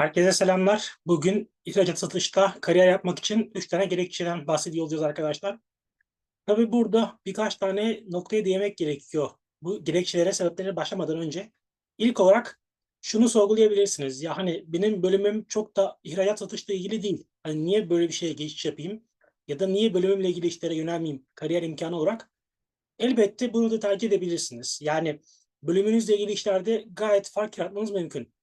Herkese selamlar. Bugün ihracat satışta kariyer yapmak için 3 tane gerekçeden bahsediyor olacağız arkadaşlar. Tabii burada birkaç tane noktaya değinmek gerekiyor. Bu gerekçelere, sebeplere başlamadan önce. İlk olarak şunu sorgulayabilirsiniz. Ya hani benim bölümüm çok da ihracat satışla ilgili değil. Hani niye böyle bir şeye geçiş yapayım? Ya da niye bölümümle ilgili işlere yönelmeyeyim kariyer imkanı olarak? Elbette bunu da tercih edebilirsiniz. Yani bölümünüzle ilgili işlerde gayet fark yaratmanız mümkün.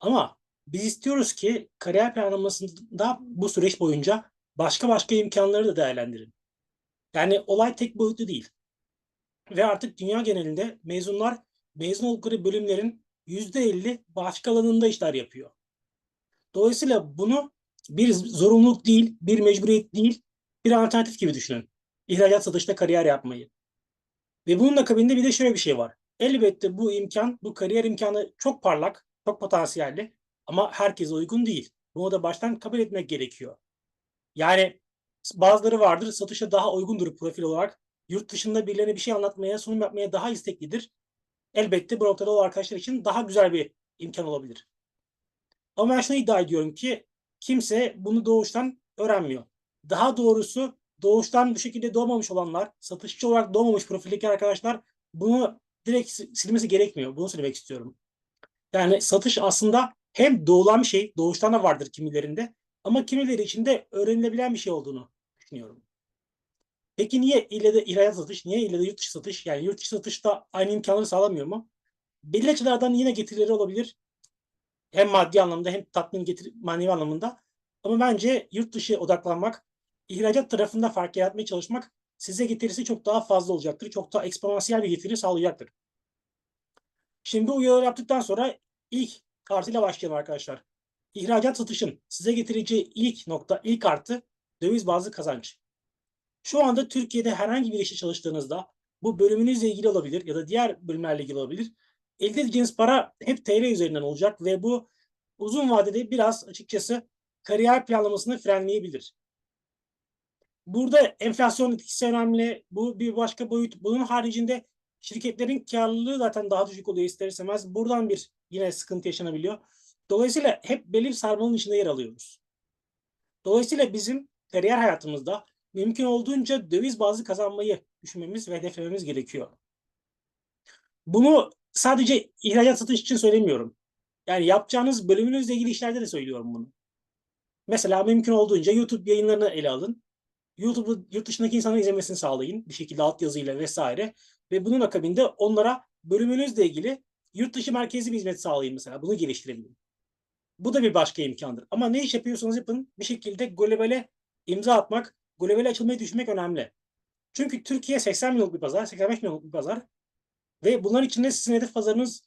Ama biz istiyoruz ki kariyer planlamasında bu süreç boyunca başka imkanları da değerlendirin. Yani olay tek boyutlu değil. Ve artık dünya genelinde mezunlar mezun oldukları bölümlerin %50 başka alanında işler yapıyor. Dolayısıyla bunu bir zorunluluk değil, bir mecburiyet değil, bir alternatif gibi düşünün. İhracat satışta kariyer yapmayı. Ve bunun akabinde bir de şöyle bir şey var. Elbette bu imkan, bu kariyer imkanı çok parlak, çok potansiyelli ama herkese uygun değil. Bunu da baştan kabul etmek gerekiyor. Yani bazıları vardır, satışa daha uygundur profil olarak. Yurt dışında birilerine bir şey anlatmaya, sunum yapmaya daha isteklidir. Elbette bu noktada o arkadaşlar için daha güzel bir imkan olabilir. Ama ben şunu iddia ediyorum ki kimse bunu doğuştan öğrenmiyor. Daha doğrusu doğuştan bu şekilde doğmamış olanlar, satışçı olarak doğmamış profildeki arkadaşlar bunu direkt silmesi gerekmiyor. Bunu söylemek istiyorum. Yani satış aslında hem doğulan bir şey, doğuştan da vardır kimilerinde ama kimileri için de öğrenilebilen bir şey olduğunu düşünüyorum. Peki niye ille de ihracat satış, niye ille de yurt dışı satış? Yani yurt dışı satış da aynı imkanları sağlamıyor mu? Belli açılardan yine getirileri olabilir. Hem maddi anlamda hem tatmin getir manevi anlamında. Ama bence yurt dışı odaklanmak, ihracat tarafında fark yaratmaya çalışmak size getirisi çok daha fazla olacaktır. Çok daha eksponansiyel bir getiri sağlayacaktır. Şimdi bu uyarıları yaptıktan sonra ilk artıyla başlayalım arkadaşlar. İhracat satışın size getireceği ilk nokta, ilk artı döviz bazlı kazanç. Şu anda Türkiye'de herhangi bir işte çalıştığınızda bu bölümünüzle ilgili olabilir ya da diğer bölümlerle ilgili olabilir. Elde edeceğiniz para hep TL üzerinden olacak ve bu uzun vadede biraz açıkçası kariyer planlamasını frenleyebilir. Burada enflasyon etkisi önemli. Bu bir başka boyut. Bunun haricinde şirketlerin karlılığı zaten daha düşük oluyor ister istemez. Buradan bir yine sıkıntı yaşanabiliyor. Dolayısıyla hep belli bir sarmalın içinde yer alıyoruz. Dolayısıyla bizim kariyer hayatımızda mümkün olduğunca döviz bazlı kazanmayı düşünmemiz ve hedeflememiz gerekiyor. Bunu sadece ihracat satış için söylemiyorum. Yani yapacağınız bölümünüzle ilgili işlerde de söylüyorum bunu. Mesela mümkün olduğunca YouTube yayınlarını ele alın. YouTube'u yurt dışındaki insanların izlemesini sağlayın bir şekilde altyazıyla vesaire. Ve bunun akabinde onlara bölümünüzle ilgili yurt dışı merkezli bir hizmet sağlayın mesela. Bunu geliştirebilin. Bu da bir başka imkandır. Ama ne iş yapıyorsanız yapın bir şekilde globale imza atmak, globale açılmayı düşünmek önemli. Çünkü Türkiye 80 milyonluk bir pazar, 85 milyonluk bir pazar ve bunların içinde sizin hedef pazarınız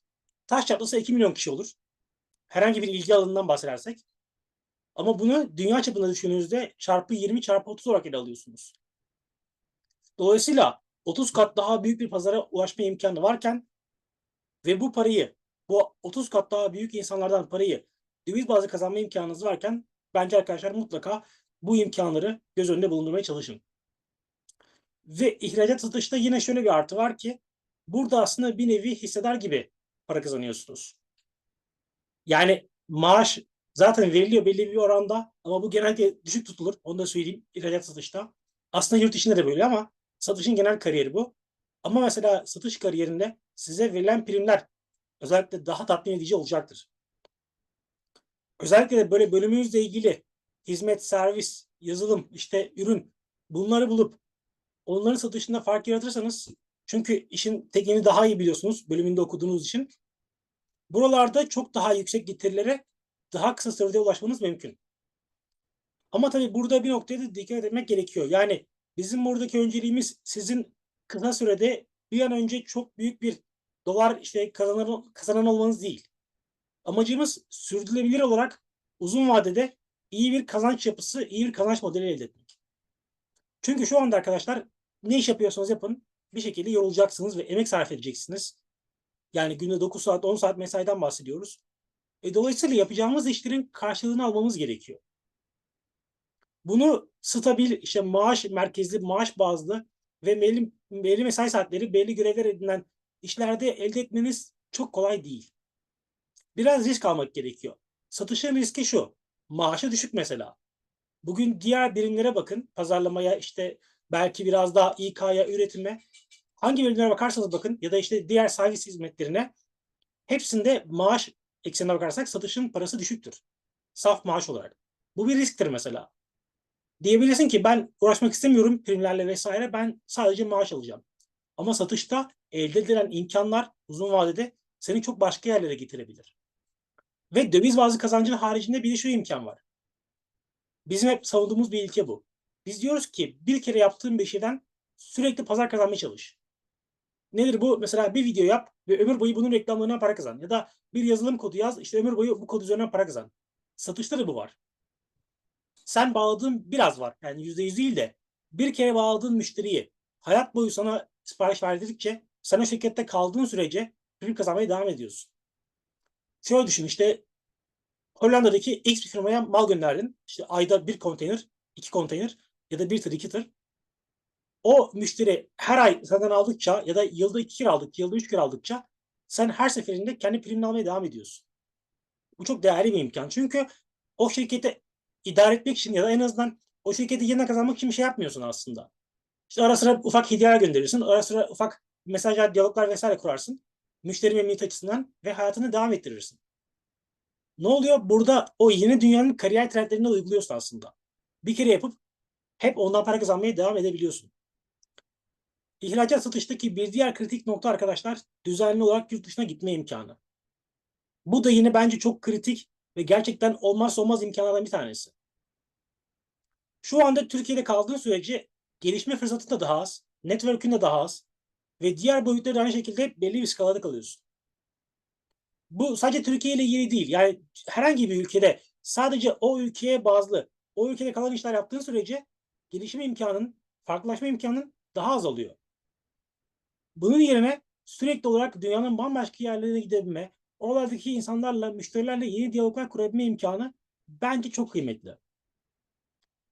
taş çatlasa 2 milyon kişi olur. Herhangi bir ilgi alanından bahsedersek. Ama bunu dünya çapında düşündüğünüzde çarpı 20 çarpı 30 olarak ele alıyorsunuz. Dolayısıyla 30 kat daha büyük bir pazara ulaşma imkanı varken ve bu parayı, bu 30 kat daha büyük insanlardan parayı döviz bazlı kazanma imkanınız varken bence arkadaşlar mutlaka bu imkanları göz önünde bulundurmaya çalışın. Ve ihracat satışta yine şöyle bir artı var ki burada aslında bir nevi hissedar gibi para kazanıyorsunuz. Yani maaş zaten veriliyor belli bir oranda ama bu genelde düşük tutulur. Onu da söyleyeyim ihracat satışta. Aslında yurt içinde de böyle ama satışın genel kariyeri bu. Ama mesela satış kariyerinde size verilen primler özellikle daha tatmin edici olacaktır. Özellikle de böyle bölümünüzle ilgili hizmet, servis, yazılım, işte ürün bunları bulup onların satışında fark yaratırsanız çünkü işin tekniğini daha iyi biliyorsunuz bölümünde okuduğunuz için. Buralarda çok daha yüksek getirilere daha kısa sürede ulaşmanız mümkün. Ama tabii burada bir noktaya da dikkat etmek gerekiyor. Yani bizim buradaki önceliğimiz sizin kısa sürede bir an önce çok büyük bir dolar işte kazanan olmanız değil. Amacımız sürdürülebilir olarak uzun vadede iyi bir kazanç yapısı, iyi bir kazanç modeli elde etmek. Çünkü şu anda arkadaşlar ne iş yapıyorsanız yapın bir şekilde yorulacaksınız ve emek sarf edeceksiniz. Yani günde 9 saat 10 saat mesaiden bahsediyoruz. Dolayısıyla yapacağımız işlerin karşılığını almamız gerekiyor. Bunu stabil işte maaş merkezli, maaş bazlı ve belli mesai saatleri, belli görevler edinen işlerde elde etmeniz çok kolay değil. Biraz risk almak gerekiyor. Satışın riski şu, maaşı düşük mesela. Bugün diğer birimlere bakın, pazarlamaya, işte belki biraz daha İK'ya, üretime, hangi birimlere bakarsanız bakın ya da işte diğer servis hizmetlerine, hepsinde maaş eksenine bakarsak satışın parası düşüktür. Saf maaş olarak. Bu bir risktir mesela. Diyebilirsin ki ben uğraşmak istemiyorum primlerle vesaire, ben sadece maaş alacağım. Ama satışta elde edilen imkanlar uzun vadede seni çok başka yerlere getirebilir. Ve döviz bazlı kazancın haricinde bir de şu imkan var. Bizim hep savunduğumuz bir ilke bu. Biz diyoruz ki bir kere yaptığın bir şeyden sürekli pazar kazanmaya çalış. Nedir bu? Mesela bir video yap ve ömür boyu bunun reklamlarından para kazan. Ya da bir yazılım kodu yaz, işte ömür boyu bu kod üzerinden para kazan. Satışta da bu var. Sen bağladığın biraz var. Yani %100 değil de bir kere bağladığın müşteriyi hayat boyu sana sipariş verdikçe sen o şirkette kaldığın sürece prim kazanmaya devam ediyorsun. Şöyle düşün, işte Hollanda'daki X bir firmaya mal gönderdin. İşte ayda bir konteyner, iki konteyner ya da bir tır, iki tır. O müşteri her ay senden aldıkça ya da yılda 2 kere aldıkça, yılda 3 kere aldıkça sen her seferinde kendi primini almaya devam ediyorsun. Bu çok değerli bir imkan. Çünkü o şirketi idare etmek için ya da en azından o şirketi yerine kazanmak için bir şey yapmıyorsun aslında. İşte ara sıra ufak hediyeler gönderirsin. Ara sıra ufak mesajlar, diyaloglar vesaire kurarsın. Müşteri memnuniyeti açısından ve hayatını devam ettirirsin. Ne oluyor? Burada o yeni dünyanın kariyer trendlerini uyguluyorsun aslında. Bir kere yapıp hep ondan para kazanmaya devam edebiliyorsun. İhracat satıştaki bir diğer kritik nokta arkadaşlar, düzenli olarak yurt dışına gitme imkanı. Bu da yine bence çok kritik ve gerçekten olmazsa olmaz imkanlardan bir tanesi. Şu anda Türkiye'de kaldığın sürece gelişme fırsatın da daha az, network'ün de daha az ve diğer boyutlarda aynı şekilde belli bir skalada kalıyorsun. Bu sadece Türkiye ile ilgili değil. Yani herhangi bir ülkede sadece o ülkeye bazlı, o ülkede kalan işler yaptığın sürece gelişim imkanın, farklılaşma imkanın daha az oluyor. Bunun yerine sürekli olarak dünyanın bambaşka yerlerine gidebilme, oralardaki insanlarla, müşterilerle yeni diyaloglar kurabilme imkanı bence çok kıymetli.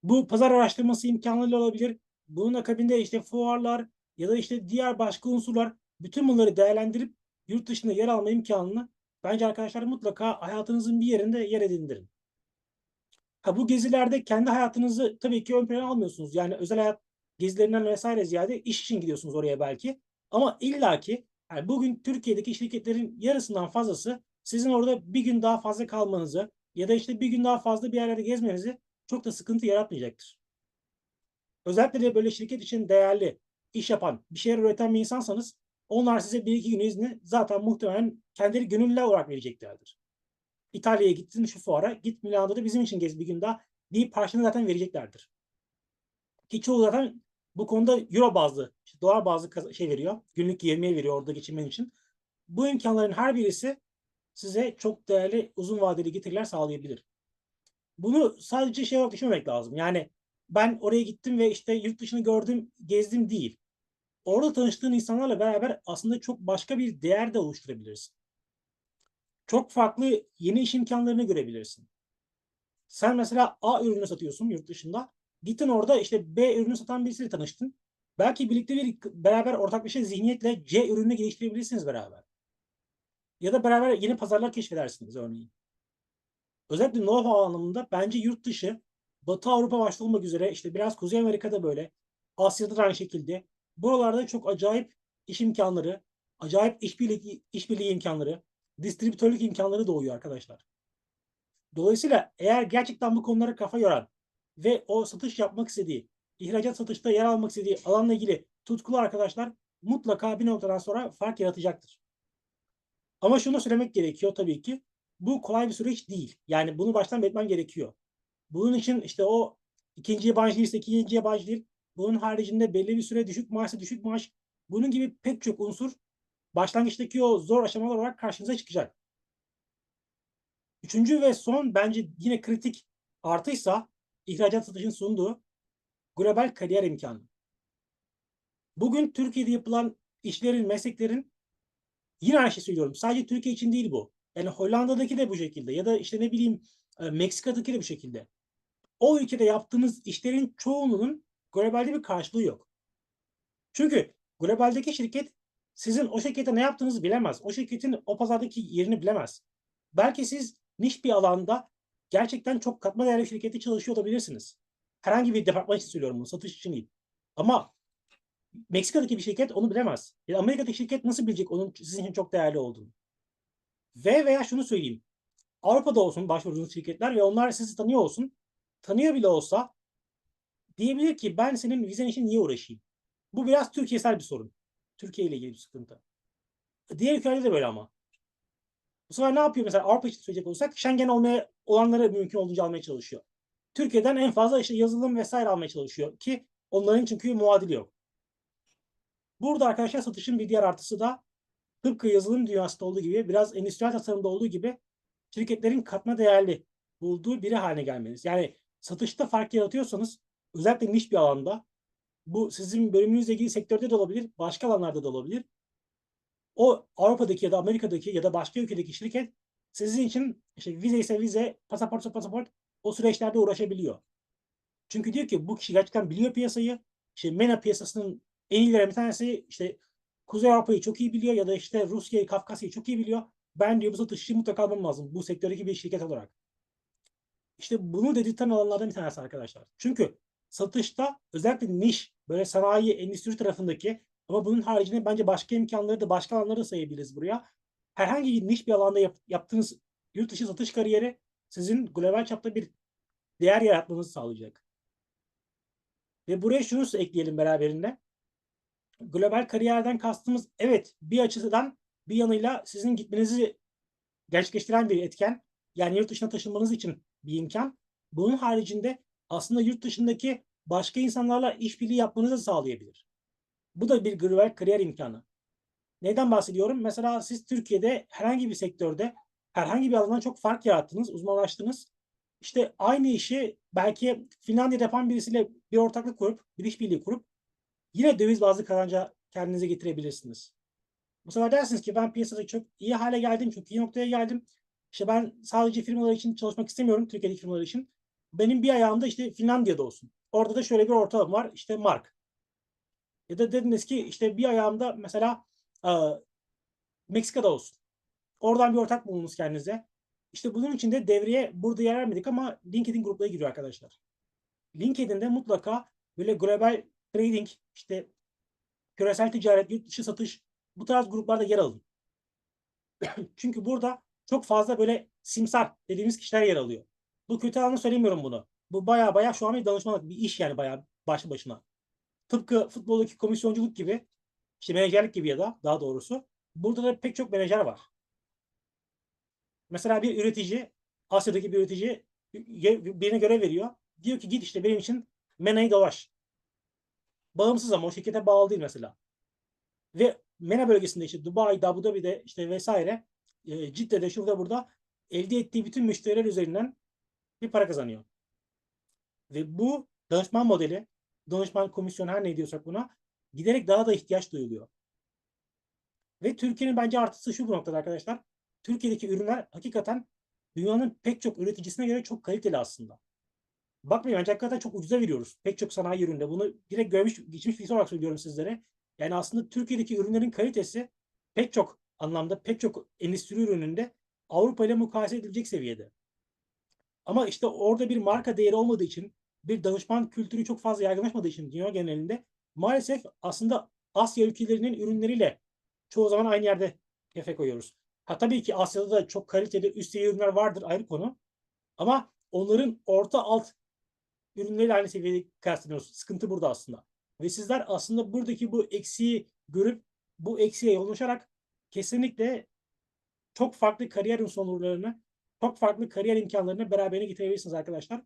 Bu pazar araştırması imkanıyla olabilir. Bunun akabinde işte fuarlar ya da işte diğer başka unsurlar, bütün bunları değerlendirip yurt dışında yer alma imkanını bence arkadaşlar mutlaka hayatınızın bir yerinde yer edindirin. Ha, bu gezilerde kendi hayatınızı tabii ki ön plana almıyorsunuz. Yani özel hayat gezilerinden vesaire ziyade iş için gidiyorsunuz oraya belki. Ama illaki yani bugün Türkiye'deki şirketlerin yarısından fazlası sizin orada bir gün daha fazla kalmanızı ya da işte bir gün daha fazla bir yerlerde gezmenizi çok da sıkıntı yaratmayacaktır. Özellikle de böyle şirket için değerli, iş yapan, bir şeyler üreten bir insansanız onlar size bir iki gün izni zaten muhtemelen kendileri gönüllü olarak vereceklerdir. İtalya'ya gittin şu fuara, git Milano'da da bizim için gez bir gün daha deyip parçanı zaten vereceklerdir. Ki çoğu zaten bu konuda euro bazlı, işte dolar bazlı şey veriyor. Günlük yemeği veriyor orada geçirmen için. Bu imkanların her birisi size çok değerli uzun vadeli getiriler sağlayabilir. Bunu sadece şey olarak düşünmemek lazım. Yani ben oraya gittim ve işte yurt dışını gördüm, gezdim değil. Orada tanıştığın insanlarla beraber aslında çok başka bir değer de oluşturabilirsin. Çok farklı yeni iş imkanlarını görebilirsin. Sen mesela A ürünü satıyorsun yurt dışında. Gittin orada işte B ürünü satan birisiyle tanıştın. Belki birlikte beraber ortaklaşa zihniyetle C ürünü geliştirebilirsiniz beraber. Ya da beraber yeni pazarlar keşfedersiniz örneğin. Özellikle know-how anlamında bence yurt dışı, Batı Avrupa başta olmak üzere işte biraz Kuzey Amerika'da böyle, Asya'da da aynı şekilde. Buralarda çok acayip iş imkanları, acayip işbirliği imkanları, distribütörlük imkanları doğuyor arkadaşlar. Dolayısıyla eğer gerçekten bu konulara kafa yoran ve o satış yapmak istediği, ihracat satışta yer almak istediği alanla ilgili tutkulu arkadaşlar mutlaka bir noktadan sonra fark yaratacaktır. Ama şunu söylemek gerekiyor tabii ki. Bu kolay bir süreç değil. Yani bunu baştan belirtmem gerekiyor. Bunun için işte o ikinci yabancı dil ise ikinci yabancı dil, bunun haricinde belli bir süre düşük maaşsa düşük maaş, bunun gibi pek çok unsur başlangıçtaki o zor aşamalar olarak karşınıza çıkacak. Üçüncü ve son bence yine kritik artıysa ihracat satışın sunduğu global kariyer imkanı. Bugün Türkiye'de yapılan işlerin, mesleklerin yine aynı şey söylüyorum. Sadece Türkiye için değil bu. Yani Hollanda'daki de bu şekilde ya da işte ne bileyim Meksika'daki de bu şekilde. O ülkede yaptığınız işlerin çoğunluğunun globalde bir karşılığı yok. Çünkü globaldeki şirket sizin o şirkete ne yaptığınızı bilemez. O şirketin o pazardaki yerini bilemez. Belki siz niş bir alanda gerçekten çok katma değerli bir şirkette çalışıyor olabilirsiniz. Herhangi bir departman için söylüyorum bunu, satış için değil. Ama Meksika'daki bir şirket onu bilemez. Ya Amerika'daki şirket nasıl bilecek onun sizin için çok değerli olduğunu? Veya şunu söyleyeyim. Avrupa'da olsun başvurduğunuz şirketler ve onlar sizi tanıyor olsun. Tanıyor bile olsa diyebilir ki ben senin vizen için niye uğraşayım? Bu biraz Türkiye'sel bir sorun. Türkiye ile ilgili bir sıkıntı. Diğer ülkelerde de böyle ama. Bu sefer ne yapıyor mesela Avrupa için söyleyecek olursak Schengen olmaya olanları mümkün olduğunca almaya çalışıyor. Türkiye'den en fazla işte yazılım vesaire almaya çalışıyor ki onların çünkü muadili yok. Burada arkadaşlar satışın bir diğer artısı da tıpkı yazılım dünyasında olduğu gibi biraz endüstriyel tasarımda olduğu gibi şirketlerin katma değerli bulduğu biri haline gelmeniz. Yani satışta fark yaratıyorsanız özellikle niş bir alanda bu sizin bölümünüzle ilgili sektörde de olabilir, başka alanlarda da olabilir. O Avrupa'daki ya da Amerika'daki ya da başka ülkedeki şirket sizin için işte vize ise vize, pasaportsa pasaport o süreçlerde uğraşabiliyor. Çünkü diyor ki bu kişi gerçekten biliyor piyasayı. İşte MENA piyasasının en iyilerinden bir tanesi işte Kuzey Avrupa'yı çok iyi biliyor ya da işte Rusya'yı, Kafkasya'yı çok iyi biliyor. Ben diyor bu satışçıyı mutlaka almam lazım bu sektördeki bir şirket olarak. İşte bunu dedirten alanlardan bir tanesi arkadaşlar. Çünkü satışta özellikle niş, böyle sanayi, endüstri tarafındaki ama bunun haricinde bence başka imkanları da başka alanları da sayabiliriz buraya. Herhangi bir niş bir alanda yaptığınız yurt dışı satış kariyeri sizin global çapta bir değer yaratmanızı sağlayacak. Ve buraya şunu ekleyelim beraberinde. Global kariyerden kastımız evet bir açıdan bir yanıyla sizin gitmenizi gerçekleştiren bir etken. Yani yurt dışına taşınmanız için bir imkan. Bunun haricinde aslında yurt dışındaki başka insanlarla işbirliği yapmanızı sağlayabilir. Bu da bir global kariyer imkanı. Neyden bahsediyorum? Mesela siz Türkiye'de herhangi bir sektörde herhangi bir alandan çok fark yarattınız, uzmanlaştınız. İşte aynı işi belki Finlandiya'da yapan birisiyle bir ortaklık kurup, bir işbirliği kurup yine döviz bazlı kazanca kendinize getirebilirsiniz. Bu sefer dersiniz ki ben piyasada çok iyi hale geldim, çok iyi noktaya geldim. İşte ben sadece firmalar için çalışmak istemiyorum, Türkiye'deki firmalar için. Benim bir ayağım da işte Finlandiya'da olsun. Orada da şöyle bir ortalama var, işte mark. Ya da dediniz ki işte bir ayağımda mesela Meksika'da olsun. Oradan bir ortak bulunuz kendinize. İşte bunun için de devreye burada yer vermedik ama LinkedIn grupları giriyor arkadaşlar. LinkedIn'de mutlaka böyle global trading, işte küresel ticaret, yurt dışı satış bu tarz gruplarda yer alın. Çünkü burada çok fazla böyle simsar dediğimiz kişiler yer alıyor. Bu kötü anlamda söylemiyorum bunu. Bu baya şu an bir danışmanlık, bir iş yani baya başlı başına. Tıpkı futboldaki komisyonculuk gibi, işte menajerlik gibi ya da daha doğrusu. Burada da pek çok menajer var. Mesela bir üretici, Asya'daki bir üretici birine görev veriyor. Diyor ki git işte benim için MENA'yı dolaş. Bağımsız ama o şirkete bağlı değil mesela. Ve MENA bölgesinde işte Dubai, Abu Dhabi'de işte vesaire Cidde'de şurada burada elde ettiği bütün müşteriler üzerinden bir para kazanıyor. Ve bu danışman modeli, danışman komisyonu her ne diyorsak buna giderek daha da ihtiyaç duyuluyor. Ve Türkiye'nin bence artısı şu bu noktada arkadaşlar. Türkiye'deki ürünler hakikaten dünyanın pek çok üreticisine göre çok kaliteli aslında. Bakmayın bence hakikaten çok ucuza veriyoruz. Pek çok sanayi üründe. Bunu direkt görmüş, geçmiş bilgi olarak söylüyorum sizlere. Yani aslında Türkiye'deki ürünlerin kalitesi pek çok anlamda, pek çok endüstri ürününde Avrupa ile mukayese edilecek seviyede. Ama işte orada bir marka değeri olmadığı için, bir danışman kültürü çok fazla yaygınlaşmadığı için dünya genelinde maalesef aslında Asya ülkelerinin ürünleriyle çoğu zaman aynı yerde kefe koyuyoruz. Ha tabii ki Asya'da da çok kaliteli üst seviye ürünler vardır ayrı konu. Ama onların orta alt ürünleriyle aynı seviyede kıyaslıyoruz. Sıkıntı burada aslında. Ve sizler aslında buradaki bu eksiği görüp bu eksiğe yoğunlaşarak kesinlikle çok farklı kariyer unsurlarını, çok farklı kariyer imkanlarını beraberine getirebilirsiniz arkadaşlar.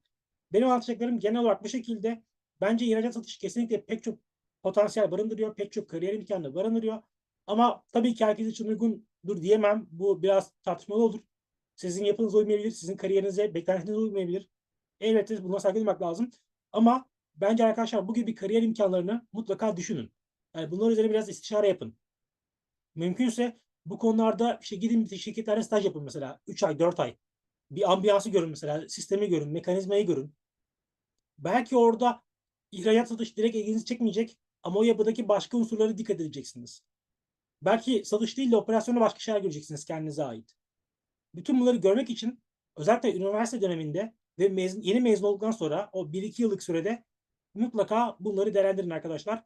Benim anlatacaklarım genel olarak bu şekilde. Bence ihracat satışı kesinlikle pek çok potansiyel barındırıyor, pek çok kariyer imkanı barındırıyor. Ama tabii ki herkes için uygundur diyemem. Bu biraz tartışmalı olur. Sizin yapınız uymayabilir, sizin kariyerinize, beklentinize uymayabilir. Elbette buna saygı duymak lazım. Ama bence arkadaşlar bu gibi kariyer imkanlarını mutlaka düşünün. Yani bunlar üzerine biraz istişare yapın. Mümkünse bu konularda işte gidin bir şirketlerde staj yapın mesela 3 ay 4 ay. Bir ambiyansı görün mesela sistemi görün mekanizmayı görün. Belki orada ihracat satış direkt ilginizi çekmeyecek ama o yapıdaki başka unsurlara dikkat edeceksiniz. Belki satış değil de operasyonda başka şeyler göreceksiniz kendinize ait. Bütün bunları görmek için Özellikle üniversite döneminde ve yeni mezun olduktan sonra o 1-2 yıllık sürede mutlaka bunları değerlendirin arkadaşlar.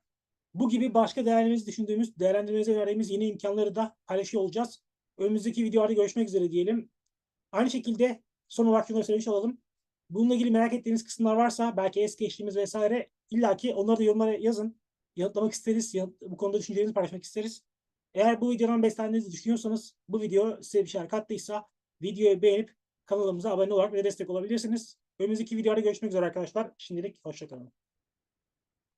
Bu gibi başka değerlendirmenize verdiğimiz yeni imkanları da paylaşıyor olacağız. Önümüzdeki videolarda görüşmek üzere diyelim. Aynı şekilde son olarak şunu söylemiş olalım. Bununla ilgili merak ettiğiniz kısımlar varsa belki es geçtiğimiz vesaire illaki onları da yorumlara yazın. Yanıtlamak isteriz. Bu konuda düşüncelerinizi paylaşmak isteriz. Eğer bu videodan beslendiğinizi düşünüyorsanız, bu video size bir şeyler kattıysa videoyu beğenip kanalımıza abone olarak ve destek olabilirsiniz. Önümüzdeki videoda görüşmek üzere arkadaşlar. Şimdilik hoşçakalın.